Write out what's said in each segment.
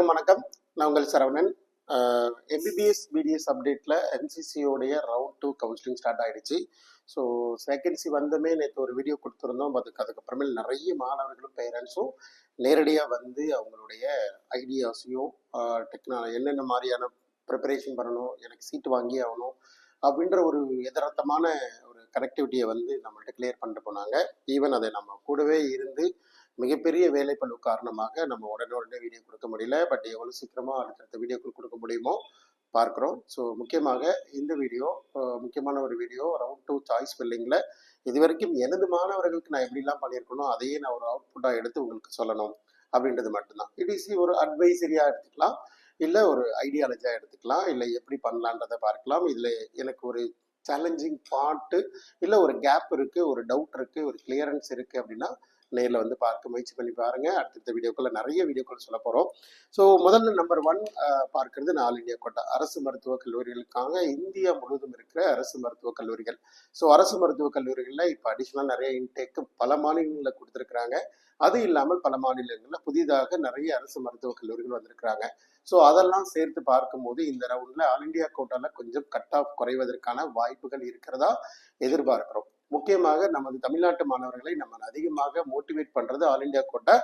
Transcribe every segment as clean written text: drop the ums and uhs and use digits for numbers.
அனைவருக்கும் வணக்கம். நான் உங்கள் சரவணன். எம்பிபிஎஸ் பிடிஎஸ் அப்டேட்டில் என்சிசியோடைய ரவுண்ட் 2 கவுன்சிலிங் ஸ்டார்ட் ஆகிடுச்சு. ஸோ வேகன்சி வந்தமே நேற்று ஒரு வீடியோ கொடுத்துருந்தோம். அதுக்கப்புறமேல் நிறைய மாணவர்களும் பேரண்ட்ஸும் நேரடியாக வந்து அவங்களுடைய ஐடியாஸையும் என்னென்ன மாதிரியான ப்ரிப்பரேஷன் பண்ணணும், எனக்கு சீட்டு வாங்கி ஆகணும் அப்படின்ற ஒரு எதார்த்தமான ஒரு கனெக்டிவிட்டியை வந்து நம்மள்ட்ட கிளியர் பண்ணிட்டு போனாங்க. ஈவன் அதை நம்ம கூடவே இருந்து மிகப்பெரிய வேலைப்பளு காரணமாக நம்ம உடனே வீடியோ கொடுக்க முடியல. பட் எவ்வளோ சீக்கிரமாக அடுத்தடுத்த வீடியோக்கள் கொடுக்க முடியுமோ பார்க்குறோம். ஸோ முக்கியமாக இந்த வீடியோ முக்கியமான ஒரு வீடியோ ரவுண்ட் 2 சாய்ஸ் ஃபில்லிங்கில் இது வரைக்கும் எனது மாணவர்களுக்கு நான் எப்படிலாம் பண்ணியிருக்கணும் அதையே நான் ஒரு அவுட்புட்டாக எடுத்து உங்களுக்கு சொல்லணும் அப்படின்றது மட்டும்தான். இட் ஒரு அட்வைசரியாக எடுத்துக்கலாம், இல்லை ஒரு ஐடியாலஜியாக எடுத்துக்கலாம், இல்லை எப்படி பண்ணலான்றதை பார்க்கலாம். இதில் எனக்கு ஒரு சேலஞ்சிங் பார்ட்டு இல்லை ஒரு கேப் இருக்குது, ஒரு டவுட் இருக்குது, ஒரு கிளியரன்ஸ் இருக்குது அப்படின்னா நேரில் வந்து பார்க்க முயற்சி பண்ணி பாருங்க. அடுத்தடுத்த வீடியோக்குள்ள நிறைய வீடியோக்கள் சொல்ல போகிறோம். ஸோ முதல்ல நம்பர் 1 பார்க்கறது ஆல் இந்தியா கோட்டா அரசு மருத்துவக் கல்லூரிகளுக்காக இந்தியா முழுவதும் இருக்கிற அரசு மருத்துவக் கல்லூரிகள். ஸோ அரசு மருத்துவக் கல்லூரிகளில் இப்போ அடிஷ்னலாக நிறைய இன்டேக்கு பல மாநிலங்களில் கொடுத்துருக்குறாங்க. அது இல்லாமல் பல மாநிலங்களில் புதிதாக நிறைய அரசு மருத்துவக் கல்லூரிகள் வந்திருக்கிறாங்க. ஸோ அதெல்லாம் சேர்த்து பார்க்கும்போது இந்த ரவுண்டில் ஆல் இந்தியா கோட்டாவில் கொஞ்சம் கட் ஆஃப் குறைவதற்கான வாய்ப்புகள் இருக்கிறதா எதிர்பார்க்கிறோம். முக்கியமாக நமது தமிழ்நாட்டு மாணவர்களை நம்ம அதிகமாக மோட்டிவேட் பண்றது ஆல் இந்தியா கோட்டா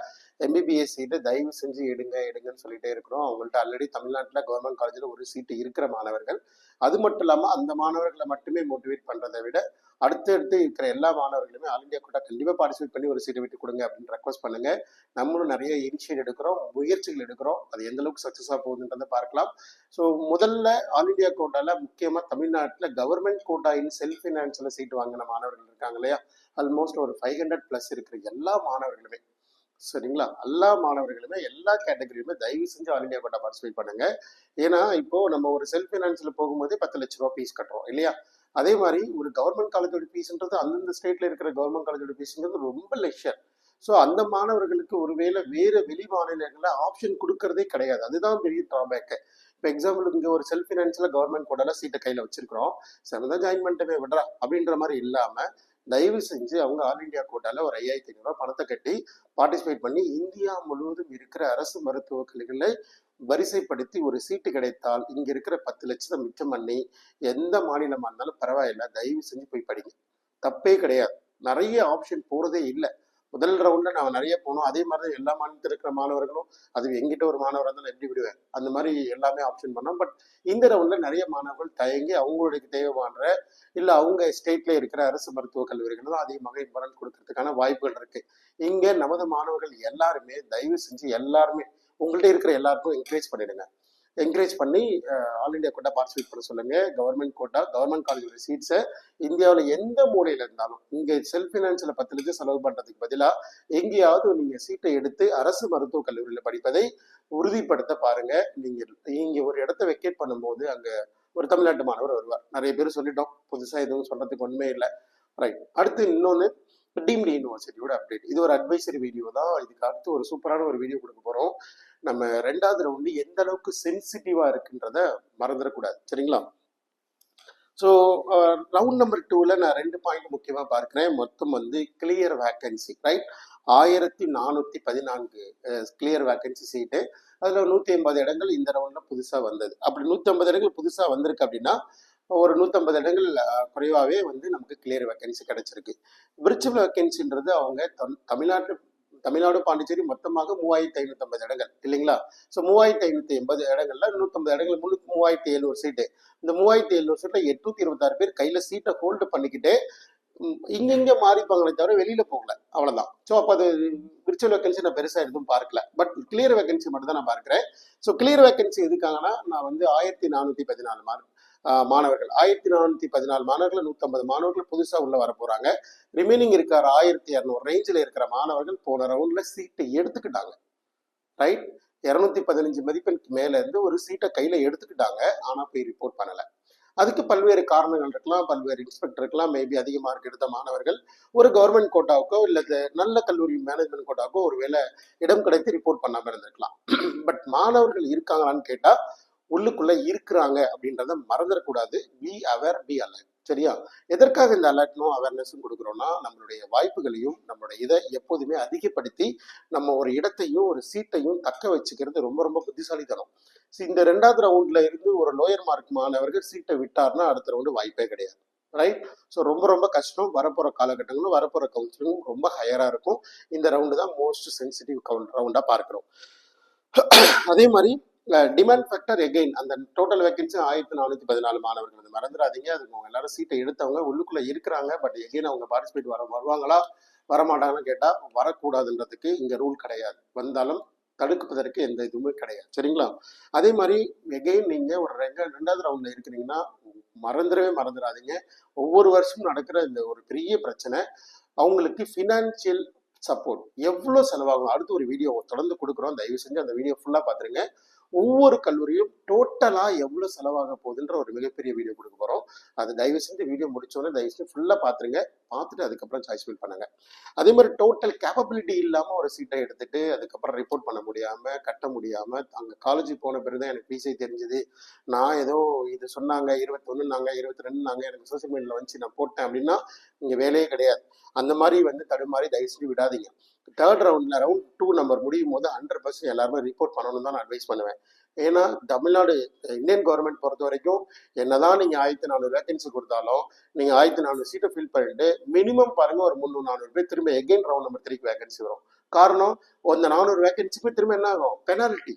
எம்பிபிஎஸ் சீட்டை தயவு செஞ்சு எடுங்கன்னு சொல்லிட்டே இருக்கிறோம். அவங்கள்ட்ட ஆல்ரெடி தமிழ்நாட்டில் கவர்மெண்ட் காலேஜில் ஒரு சீட்டு இருக்கிற மாணவர்கள். அது மட்டும் இல்லாமல் அந்த மாணவர்களை மட்டுமே மோட்டிவேட் பண்றதை விட அடுத்தடுத்து இருக்கிற எல்லா மாணவர்களுமே ஆல் இந்தியா கோட்டா கண்டிப்பாக பார்ட்டிசிபேட் பண்ணி ஒரு சீட்டை விட்டு கொடுங்க அப்படின்னு ரெக்வஸ்ட் பண்ணுங்க. நம்மளும் நிறைய இனிஷியேட் எடுக்கிறோம், முயற்சிகள் எடுக்கிறோம். அது எந்த அளவுக்கு சக்சஸாக போகுதுன்றதை பார்க்கலாம். ஸோ முதல்ல ஆல் இந்தியா கோட்டாவில் முக்கியமாக தமிழ்நாட்டில் கவர்மெண்ட் கோட்டா இன் செல்ஃப் ஃபினான்ஸில் சீட்டு வாங்கின மாணவர்கள் இருக்காங்க இல்லையா, ஆல்மோஸ்ட் ஒரு 500+ இருக்கிற எல்லா மாணவர்களுமே, சரிங்களா, எல்லா மாணவர்களுமே எல்லா கேட்டகரியுமே தயவு செஞ்சு ஆல் இந்தியா கோட்டா பார்ட்டிசிபேட் பண்ணுங்க. ஏன்னா இப்போ நம்ம ஒரு செல்ஃப் ஃபினான்ஸில் போகும்போதே 10 லட்ச ரூபா ஃபீஸ் கட்டுறோம் இல்லையா. அதே மாதிரி ஒரு கவர்மெண்ட் காலேஜோட ஃபீஸ்ன்றது அந்தந்த ஸ்டேட்ல இருக்கிற கவர்மெண்ட் காலேஜோட ஃபீஸ்ன்றது ரொம்ப லெஷர். ஸோ அந்த மாணவர்களுக்கு ஒருவேளை வேறு வெளி மாநிலங்களில் ஆப்ஷன் கொடுக்கறதே கிடையாது. அதுதான் பெரிய ட்ராபேக்கு. இப்போ எக்ஸாம்பிள் இங்கே ஒரு செல்ஃப் ஃபினான்ஸில் கவர்மெண்ட் கோட்டால சீட்டை கையில் வச்சிருக்கிறோம், சரிதான் ஜாயின் பண்ணிட்டு விடுறா அப்படின்ற மாதிரி இல்லாமல் தயவு செஞ்சு அவங்க ஆல் இந்தியா கோட்டால ஒரு 5500 ரூபாய் பணத்தை கட்டி பார்ட்டிசிபேட் பண்ணி இந்தியா முழுவதும் இருக்கிற அரசு மருத்துவக் கல்லூரிகளை வரிசைப்படுத்தி ஒரு சீட்டு கிடைத்தால் இங்க இருக்கிற 10 லட்சத்தை மிச்சம் பண்ணி எந்த மாநிலமா இருந்தாலும் பரவாயில்ல, தயவு செஞ்சு போய் படிங்க, தப்பே கிடையாது. நிறைய ஆப்ஷன் போறதே இல்லை. முதல் ரவுண்ட்ல நான் நிறைய போனோம். அதே மாதிரி தான் எல்லா மாநிலத்தில் இருக்கிற மாணவர்களும், அது எங்கிட்ட ஒரு மாணவராக இருந்தாலும் எப்படி விடுவேன், அந்த மாதிரி எல்லாமே ஆப்ஷன் பண்ணோம். பட் இந்த ரவுண்ட்ல நிறைய மாணவர்கள் தயங்கி அவங்களுக்கு தேவையான இல்லை அவங்க ஸ்டேட்ல இருக்கிற அரசு மருத்துவக் கல்லூரிகள் தான் அதிகமாக இம்பார்ட்டன்ஸ் கொடுக்கறதுக்கான வாய்ப்புகள் இருக்கு. இங்க நமது மாணவர்கள் எல்லாருமே தயவு செஞ்சு எல்லாருமே உங்கள்கிட்ட இருக்கிற எல்லாருக்கும் என்கரேஜ் பண்ணி ஆல் இந்தியா கோட்டா பார்ட்டிசிபேட் பண்ண சொல்லுங்க. கவர்மெண்ட் கோட்டா கவர்மெண்ட் காலேஜோட சீட்ஸை இந்தியாவில் எந்த மூலையில இருந்தாலும் இங்கே செல்ஃப் ஃபினான்ஸில் 10 லட்சம் செலவு பண்ணுறதுக்கு பதிலாக எங்கேயாவது நீங்கள் சீட்டை எடுத்து அரசு மருத்துவக் கல்லூரியில் படிப்பதை உறுதிப்படுத்த பாருங்க. நீங்கள் ஒரு இடத்த வெக்கேட் பண்ணும்போது அங்கே ஒரு தமிழ்நாட்டு மாணவர் வருவார். நிறைய பேர் சொல்லிட்டோம், புதுசாக எதுவும் சொல்றதுக்கு ஒன்றுமே இல்லை. ரைட். அடுத்து இன்னொன்று டீம்டு யூனிவர்சிட்டியோட அப்டேட். இது ஒரு அட்வைசரி வீடியோ தான். இதுக்கு அடுத்து ஒரு சூப்பரான ஒரு வீடியோ கொடுக்க போகிறோம். நம்ம 2வது ரவுண்டு எந்த அளவுக்கு சென்சிட்டிவா இருக்குன்றத மறந்துடக்கூடாது, சரிங்களா. ஸோ ரவுண்ட் நம்பர் 2ல நான் 2 பாயிண்ட் முக்கியமாக பார்க்கிறேன். மொத்தம் வந்து clear vacancy, right, 1414 clear vacancy seat. அதில் 180 இடங்கள் இந்த ரவுண்டில் புதுசாக வந்தது. அப்படி 150 இடங்கள் புதுசாக வந்திருக்கு அப்படின்னா ஒரு 150 இடங்கள் குறைவாகவே வந்து நமக்கு கிளியர் வேக்கன்சி கிடைச்சிருக்கு. விர்ச்சுவல் வேக்கன்சின்றது அவங்க தமிழ்நாடு பாண்டிச்சேரி மொத்தமாக 3550 இடங்கள் இல்லைங்களா. ஸோ 3580 இடங்கள்ல 150 இடங்கள் 3700 சீட்டு. இந்த 3700 சீட்டில் 826 பேர் கையில சீட்டை ஹோல்டு பண்ணிக்கிட்டே இங்க மாறிப்பாங்களே தவிர வெளியில போகல, அவ்வளவுதான். ஸோ அப்போ அது விர்ச்சுவல் வேக்கன்சி நான் பெருசா எதுவும் பார்க்கல. பட் கிளியர் வேக்கன்சி மட்டும் தான் நான் பார்க்கிறேன். ஸோ கிளியர் வேக்கன்சி எதுக்காகனா நான் வந்து 1414 மாணவர்கள் 1414 மாணவர்கள் 150 மாணவர்கள் புதுசா உள்ள வர போறாங்க. ரிமைனிங் இருக்கிற 1200 ரேஞ்சில் இருக்கிற மாணவர்கள் போன ரவுண்ட்ல சீட்டை எடுத்துக்கிட்டாங்க, ரைட். 215 மதிப்பெண்க்கு மேல இருந்து ஒரு சீட்டை கையில எடுத்துக்கிட்டாங்க, ஆனா போய் ரிப்போர்ட் பண்ணல. அதுக்கு பல்வேறு காரணங்கள் இருக்கலாம், பல்வேறு இன்ஸ்பெக்டர் இருக்கலாம். மேபி அதிக மார்க் எடுத்த மாணவர்கள் ஒரு கவர்மெண்ட் கோட்டாவுக்கோ இல்லை நல்ல கல்லூரி மேனேஜ்மெண்ட் கோட்டாவுக்கோ ஒருவேளை இடம் கிடைத்து ரிப்போர்ட் பண்ணாம இருந்திருக்கலாம். பட் மாணவர்கள் இருக்காங்களான்னு கேட்டா உள்ளுக்குள்ள இருக்கிறாங்க அப்படின்றத மறந்துடக்கூடாது. Be aware, be alert. சரியா? எதற்காக இந்த அலர்ட்னும் அவேர்னஸும் கொடுக்குறோம்னா, நம்மளுடைய வாய்ப்புகளையும் நம்மளுடைய இதை எப்போதுமே அதிகப்படுத்தி நம்ம ஒரு இடத்தையும் ஒரு சீட்டையும் தக்க வச்சுக்கிறது ரொம்ப ரொம்ப புத்திசாலித்தனம். இந்த 2வது ரவுண்ட்ல இருந்து ஒரு லோயர் மார்க் மாணவர்கள் சீட்டை விட்டார்னா அடுத்த ரவுண்டு வாய்ப்பே கிடையாது. ரைட்? ஸோ ரொம்ப ரொம்ப கஷ்டம். வரப்போற காலகட்டங்களும் வரப்போற கவுன்சிலிங்கும் ரொம்ப ஹையரா இருக்கும். இந்த ரவுண்டு தான் மோஸ்ட் சென்சிட்டிவ் ரவுண்டா பார்க்கிறோம். அதே மாதிரி டிமாண்ட் ஃபேக்டர் எகெயின் அந்த டோட்டல் வேகன்சி 1414 மாணவர்கள், அது மறந்துடாதீங்க. அதுக்கு அவங்க எல்லாரும் சீட்டை எடுத்தவங்க உள்ளுக்குள்ள இருக்கிறாங்க. பட் எகெயின் அவங்க பார்ட்டிசிபேட் வருவாங்களா வரமாட்டாங்கன்னு கேட்டா வரக்கூடாதுன்றதுக்கு இங்க ரூல் கிடையாது. வந்தாலும் தடுப்பதற்கு எந்த இதுவுமே கிடையாது. சரிங்களா? அதே மாதிரி எகெயின் நீங்க ஒரு 2வது ரவுண்ட்ல இருக்கிறீங்கன்னா மறந்துடாதீங்க. ஒவ்வொரு வருஷமும் நடக்கிற இந்த ஒரு பெரிய பிரச்சனை அவங்களுக்கு ஃபினான்சியல் சப்போர்ட் எவ்வளோ செலவாகும். அடுத்து ஒரு வீடியோ தொடர்ந்து கொடுக்குறோம். தயவு செஞ்சு அந்த வீடியோ ஃபுல்லாக பார்த்துருங்க. ஒவ்வொரு கல்லூரியும் டோட்டலா எவ்வளவு செலவாக போகுதுன்ற ஒரு மிகப்பெரிய வீடியோ கொடுக்க போறோம். அது தயவு செஞ்சு வீடியோ முடிச்சோன்னே தயவு செஞ்சு ஃபுல்லா பாத்துருங்க. பார்த்துட்டு அதுக்கப்புறம் சாய்ஸ் ஃபில் பண்ணுங்க. அதே மாதிரி டோட்டல் கேப்பபிலிட்டி இல்லாம ஒரு சீட்டை எடுத்துட்டு அதுக்கப்புறம் ரிப்போர்ட் பண்ண முடியாம கட்ட முடியாம அங்க காலேஜுக்கு போன பிறகுதான் எனக்கு பிசிஐ தெரிஞ்சது. நான் ஏதோ இது சொன்னாங்க 21 நாங்க 22 நாங்க எனக்கு சோசியல் மீடியால வந்து நான் போட்டேன் அப்படின்னா இங்க வேலையே கிடையாது. அந்த மாதிரி தடுமாறி தயவு செஞ்சு விடாதீங்க. 3rd ரவுண்ட்ல ரவுண்ட் 2 நம்பர் முடியும் போது 100% எல்லாருமே ரிப்போர்ட் பண்ணணும்னு தான் நான் அட்வைஸ் பண்ணுவேன். ஏன்னா தமிழ்நாடு இந்தியன் கவர்மெண்ட் பொறுத்த வரைக்கும் என்னதான் நீங்க 1400 வேகன்சி கொடுத்தாலும் நீங்க 1400 சீட்டை ஃபில் பண்ணிட்டு மினிமம் பாருங்க ஒரு 300-400 பேர் திரும்ப எகெயின் ரவுண்ட் நம்பர் 3க்கு வேகன்சி வரும். காரணம் அந்த 400 வேகன்சிக்கு திரும்ப என்ன ஆகும்? பெனால்ட்டி.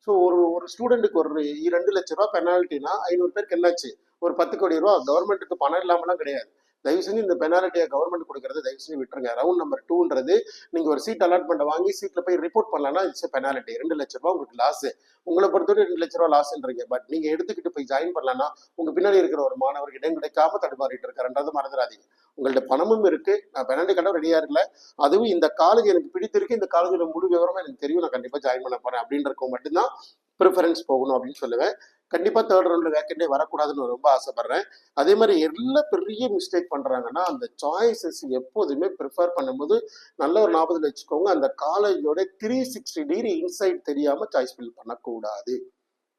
ஸோ ஒரு ஸ்டூடெண்ட்டுக்கு ஒரு 2 லட்ச ரூபா பெனால்ட்டினா 500 பேருக்கு என்னாச்சு? ஒரு 10 கோடி ரூபா. கவர்மெண்ட்டுக்கு பணம் இல்லாமலாம் கிடையாது. தயவு செஞ்சு இந்த பெனாலிட்டியை கவர்மெண்ட் கொடுக்கறது தயவு செஞ்சு விட்டுருங்க. ரவுண்ட் நம்பர் 2ன்றது நீங்க ஒரு சீட் அலாட்மெண்ட் வாங்கி சீட்ல போய் ரிப்போர்ட் பண்ணலன்னா இட்ஸ் பெனாலிட்டி. 2 லட்ச ரூபாய் உங்களுக்கு லாஸ். உங்களை பொறுத்தவரை 2 லட்ச ரூபாய் லாஸ்ன்றீங்க. பட் நீங்க எடுத்துக்கிட்டு போய் ஜாயின் பண்ணலன்னா உங்க பின்னாடி இருக்கிற ஒரு மாணவருக்கு இடம் கிடைக்காம தடுமாறிட்டு இருக்காருன்றது மறந்துடாதீங்க. உங்கள்ட்ட பணமும் இருக்கு, நான் பெனால்ட்டி கட்ட ரெடியா இருக்கல, அதுவும் இந்த காலேஜ் எனக்கு பிடித்திருக்கு, இந்த காலேஜோட முழு விவரமா எனக்கு தெரியும், நான் கண்டிப்பா ஜாயின் பண்ண போறேன் அப்படின்றவங்க மட்டும்தான் ப்ரிஃபரன்ஸ் போகணும் அப்படின்னு சொல்லுவேன். கண்டிப்பா 3rd ரவுண்ட்ல வேக்கண்டே வரக்கூடாதுன்னு ரொம்ப ஆசைப்படுறேன். அதே மாதிரி எல்லாம் பெரிய மிஸ்டேக் பண்றாங்கன்னா அந்த சாய்ஸஸ் எப்போதுமே ப்ரிஃபர் பண்ணும்போது நல்ல ஒரு 40 வச்சுக்கோங்க. அந்த காலேஜோட 360 டிகிரி இன்சைட் தெரியாம சாய்ஸ் ஃபில் பண்ணக்கூடாது.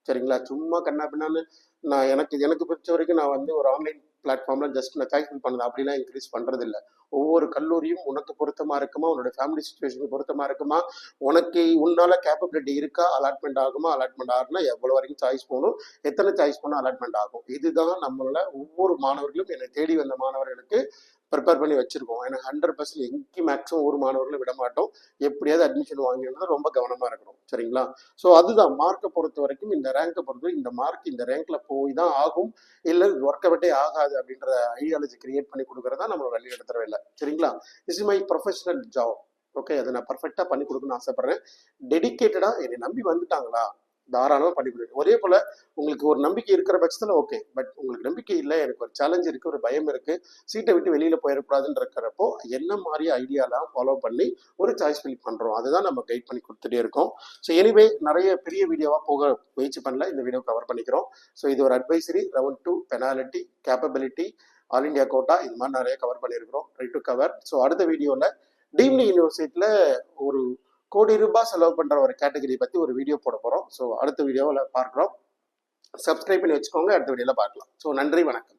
சரிங்களா? சும்மா கண்ணா பின்னான்னு நான் எனக்கு பிடிச்ச வரைக்கும் நான் ஒரு ஆன்லைன் பிளாட்ஃபார்ம்ல ஜஸ்ட் நான் சாய்ஸ் ஃபில் பண்ணது அப்படிலாம் இன்க்ரீஸ் பண்றது இல்லை. ஒவ்வொரு கல்லூரியும் உனக்கு பொருத்தமா இருக்குமா, உன்னோட ஃபேமிலி சுச்சுவேஷனுக்கு பொருத்தமா இருக்குமா, உன்னால கேப்பபிலிட்டி இருக்கா, அலாட்மெண்ட் ஆகுமா, அலாட்மெண்ட் ஆகுனா எவ்வளவு வரைக்கும் சாய்ஸ் போகணும், எத்தனை சாய்ஸ் போனால் அலாட்மெண்ட் ஆகும். இதுதான் நம்மளோட ஒவ்வொரு மாணவர்களும் என்னை தேடி வந்த மாணவர்களுக்கு ப்ரிப்பேர் பண்ணி வச்சிருக்கோம். எனக்கு 100% எங்கேயும் மேக்ஸிமம் ஒரு மாணவர்களும் விட மாட்டோம். எப்படியாவது அட்மிஷன் வாங்கினது ரொம்ப கவனமா இருக்கணும். சரிங்களா? ஸோ அதுதான் மார்க்கை பொறுத்த வரைக்கும், இந்த ரேங்கை பொறுத்த இந்த மார்க் இந்த ரேங்க்ல போய் தான் ஆகும், இல்லை ஒர்க் அவுட்டே ஆகாது அப்படின்ற ஐடியாலஜி கிரியேட் பண்ணி கொடுக்கறதா நம்மளோட வழி எடுத்துற இல்லை. சரிங்களா? This is my professional job. Okay, அதை நான் பர்ஃபெக்டா பண்ணி கொடுக்கணும்னு ஆசைப்படுறேன். டெடிக்கேட்டடா என்னை நம்பி வந்துட்டாங்களா, தாராளமாக பண்ணி கொடுங்க. ஒரே போல உங்களுக்கு ஒரு நம்பிக்கை இருக்கிற பட்சத்தில் ஓகே. பட் உங்களுக்கு நம்பிக்கை இல்லை, எனக்கு ஒரு சேலஞ்ச் இருக்கு, ஒரு பயம் இருக்கு, சீட்டை விட்டு வெளியில போயிடக்கூடாதுன்னு இருக்கிறப்போ என்ன மாதிரி ஐடியாலாம் ஃபாலோ பண்ணி ஒரு சாய்ஸ் ஃபில் பண்றோம், அதுதான் நம்ம கைட் பண்ணி கொடுத்துட்டே இருக்கோம். ஸோ எனிவே நிறைய பெரிய வீடியோவா போக முயற்சி பண்ணல, இந்த வீடியோ கவர் பண்ணிக்கிறோம். ஸோ இது ஒரு advisory. Round 2 penalty, capability, all India quota, இது மாதிரி நிறைய கவர் பண்ணியிருக்கிறோம். Right to cover. ஸோ அடுத்த வீடியோவில் டீம்டு யூனிவர்சிட்டியில் ஒரு கோடி ரூபாய் செலவு பண்ற ஒரு கேட்டகரி பத்தி ஒரு வீடியோ போட போறோம். ஸோ அடுத்த வீடியோவில் பார்க்குறோம். சப்ஸ்கிரைப் பண்ணி வச்சுக்கோங்க. அடுத்த வீடியோல பார்க்கலாம். ஸோ நன்றி, வணக்கம்.